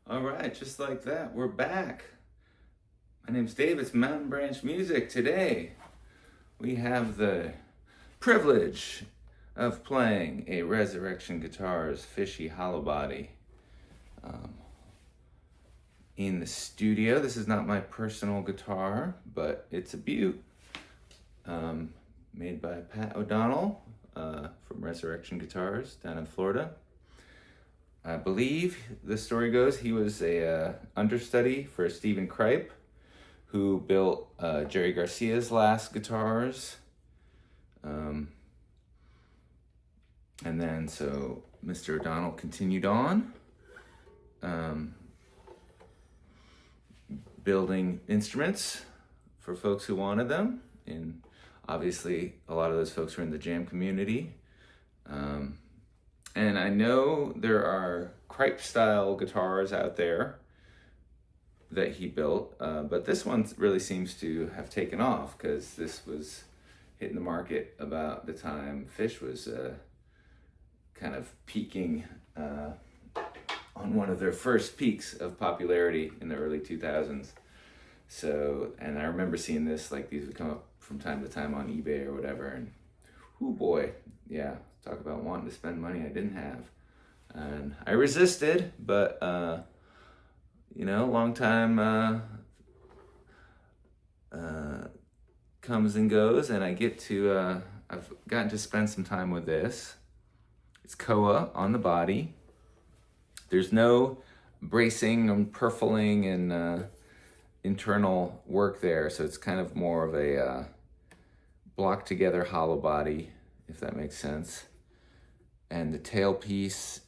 All right, just like that, we're back. My name's Dave. It's Mountain Branch Music. Today, we have the privilege of playing a Resurrection Guitars Phishy Hollowbody in the studio. This is not my personal guitar, but it's a beaut. Made by Pat O'Donnell from Resurrection Guitars down in Florida. I believe the story goes he was a understudy for Stephen Kripe, who built Jerry Garcia's last guitars. And then so Mr. O'Donnell continued on building instruments for folks who wanted them. And obviously a lot of those folks were in the jam community. And I know there are Kripe style guitars out there that he built, but this one really seems to have taken off because this was hitting the market about the time Phish was kind of peaking on one of their first peaks of popularity in the early 2000s. So, and I remember seeing this, like these would come up from time to time on eBay or whatever, and oh boy, yeah, talk about wanting to spend money I didn't have. And I resisted, but long time comes and goes, and I get to, I've gotten to spend some time with this. It's Koa on the body. There's no bracing and purfling and internal work there, so it's kind of more of a block together hollow body, if that makes sense. And the tailpiece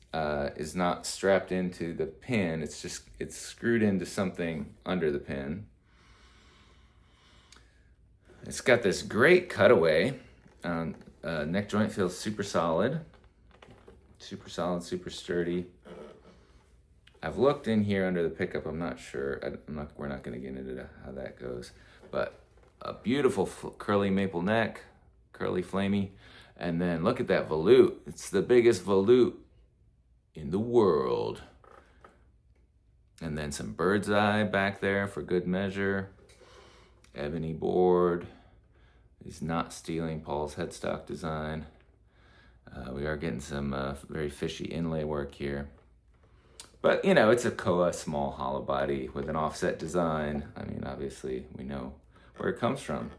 is not strapped into the pin, it's screwed into something under the pin. It's got this great cutaway. Neck joint feels super solid, super sturdy. I've looked in here under the pickup. I'm not sure. We're not going to get into how that goes. But a beautiful curly maple neck, curly flamey. And then look at that volute. It's the biggest volute in the world. And then some bird's eye back there for good measure. Ebony board. He's not stealing Paul's headstock design. We are getting some very Phishy inlay work here. But, it's a Koa small hollow body with an offset design. I mean, obviously, we know where it comes from.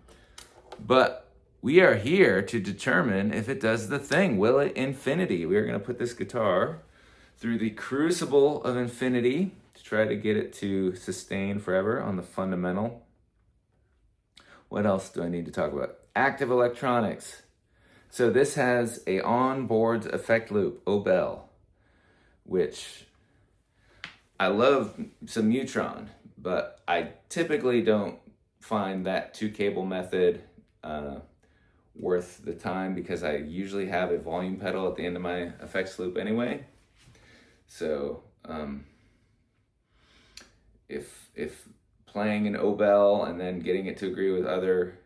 But we are here to determine if it does the thing. Will it infinity? We are going to put this guitar through the crucible of infinity to try to get it to sustain forever on the fundamental. What else do I need to talk about? Active electronics. So this has a on-boards effect loop, Obel, which I love some Neutron, but I typically don't find that two-cable method worth the time because I usually have a volume pedal at the end of my effects loop anyway. So if playing an Obel and then getting it to agree with other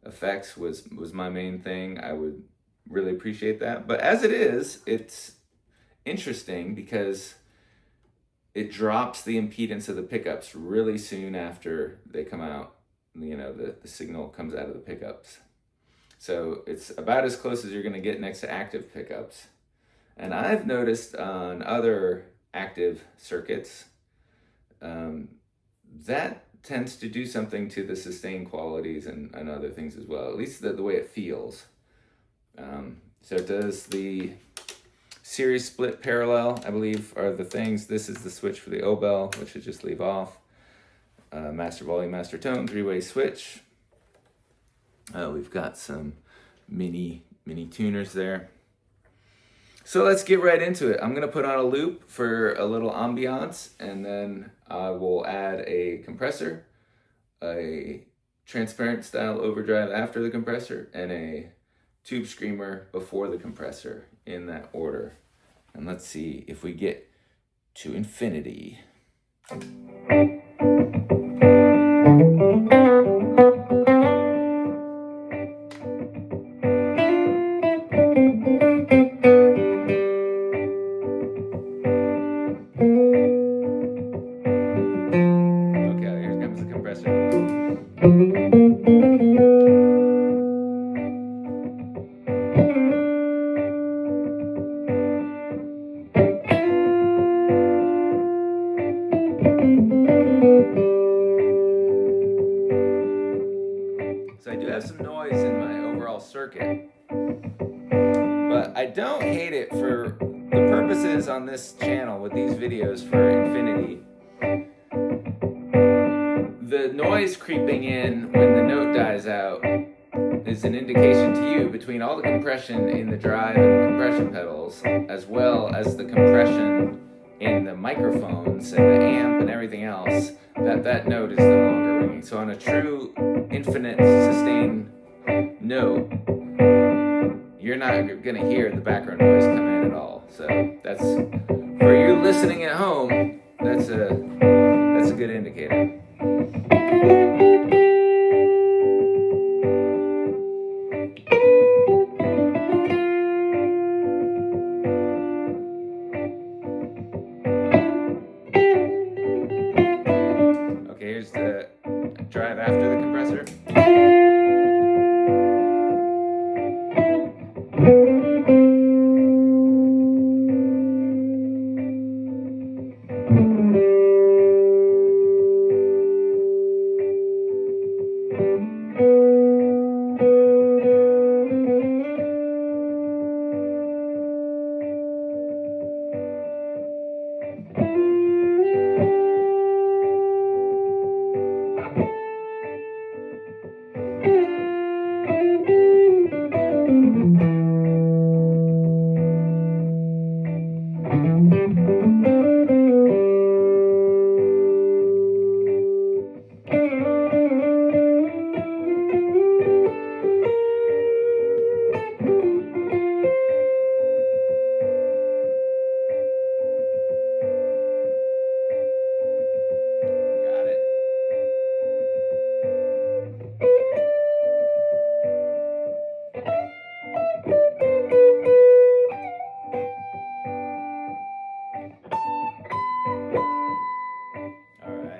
effects was my main thing, I would really appreciate that. But as it is, it's interesting because it drops the impedance of the pickups really soon after they come out. The signal comes out of the pickups. So it's about as close as you're going to get next to active pickups. And I've noticed on other active circuits, that tends to do something to the sustain qualities and other things as well, at least the way it feels. So it does the series split parallel, I believe, are the things. This is the switch for the Obel, which I just leave off. Master volume, master tone, three-way switch. We've got some mini tuners there. So let's get right into it. I'm gonna put on a loop for a little ambiance, and then I will add a compressor, a transparent style overdrive after the compressor, and a tube screamer before the compressor, in that order. And let's see if we get to infinity. do have some noise in my overall circuit, but I don't hate it for the purposes on this channel with these videos for Infinity. The noise creeping in when the note dies out is an indication to you between all the compression in the drive and the compression pedals, as well as the compression in the microphones and the amp and everything else, that note is no longer ringing. So on a true infinite sustain note, you're not going to hear the background noise come in at all. So that's, for you listening at home, that's a good indicator. Okay, here's the drive after the compressor.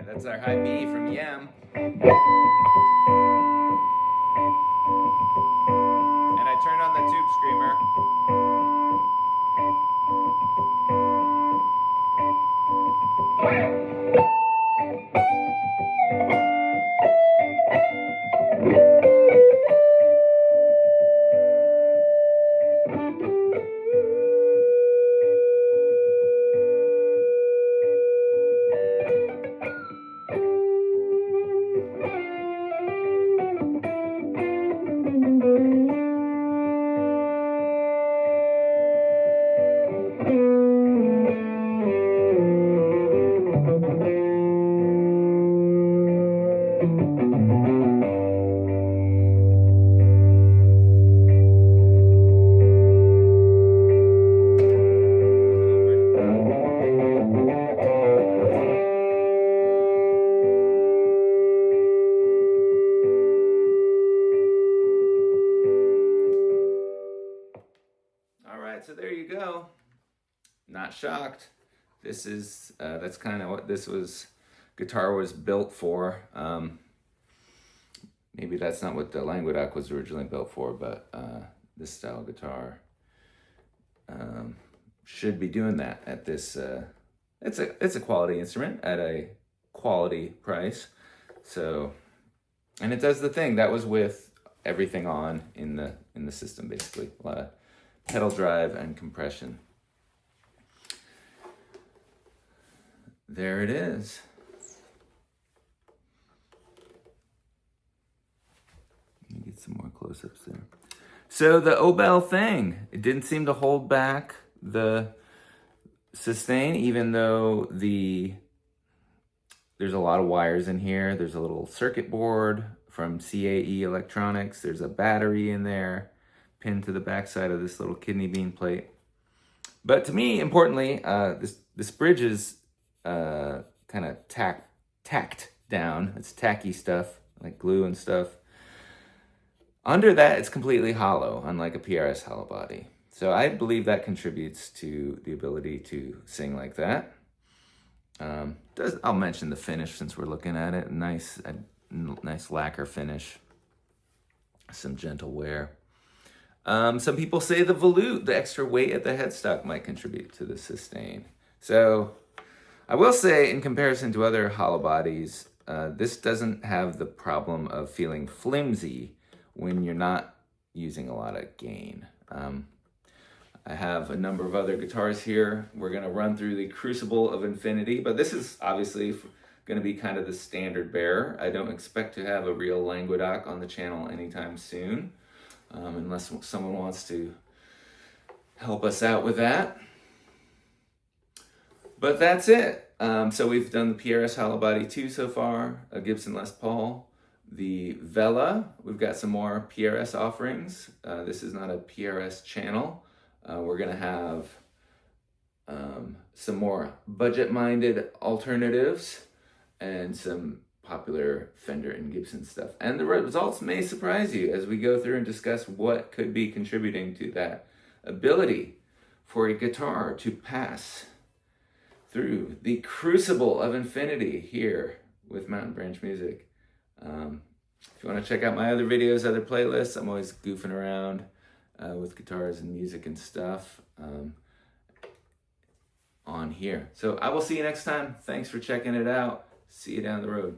That's our high B from Yem. And I turned on the tube screamer. So there you go. Not shocked. This is that's kind of what this guitar was built for. Maybe that's not what the Languedoc was originally built for, but this style guitar should be doing that at this. It's a quality instrument at a quality price. So, and it does the thing that was with everything on in the system, basically. A lot of pedal drive and compression. There it is. Let me get some more close-ups there. So the Obel thing, it didn't seem to hold back the sustain, even though there's a lot of wires in here. There's a little circuit board from CAE Electronics. There's a battery in there, pinned to the backside of this little kidney bean plate. But to me, importantly, this bridge is kind of tacked down. It's tacky stuff, like glue and stuff. Under that, it's completely hollow, unlike a PRS Hollowbody. So I believe that contributes to the ability to sing like that. I'll mention the finish since we're looking at it. Nice lacquer finish. Some gentle wear. Some people say the volute, the extra weight at the headstock, might contribute to the sustain. So I will say, in comparison to other Hollowbodies, this doesn't have the problem of feeling flimsy when you're not using a lot of gain. I have a number of other guitars here. We're gonna run through the Crucible of Infinity, but this is obviously gonna be kind of the standard bearer. I don't expect to have a real Languedoc on the channel anytime soon, unless someone wants to help us out with that. But that's it. So we've done the PRS Hollowbody 2 so far, a Gibson Les Paul, the Vela. We've got some more PRS offerings. This is not a PRS channel. We're gonna have some more budget-minded alternatives and some popular Fender and Gibson stuff. And the results may surprise you as we go through and discuss what could be contributing to that ability for a guitar to pass through the Crucible of Infinity here with Mountain Branch Music. If you want to check out my other videos, other playlists, I'm always goofing around with guitars and music and stuff on here. So I will see you next time. Thanks for checking it out. See you down the road.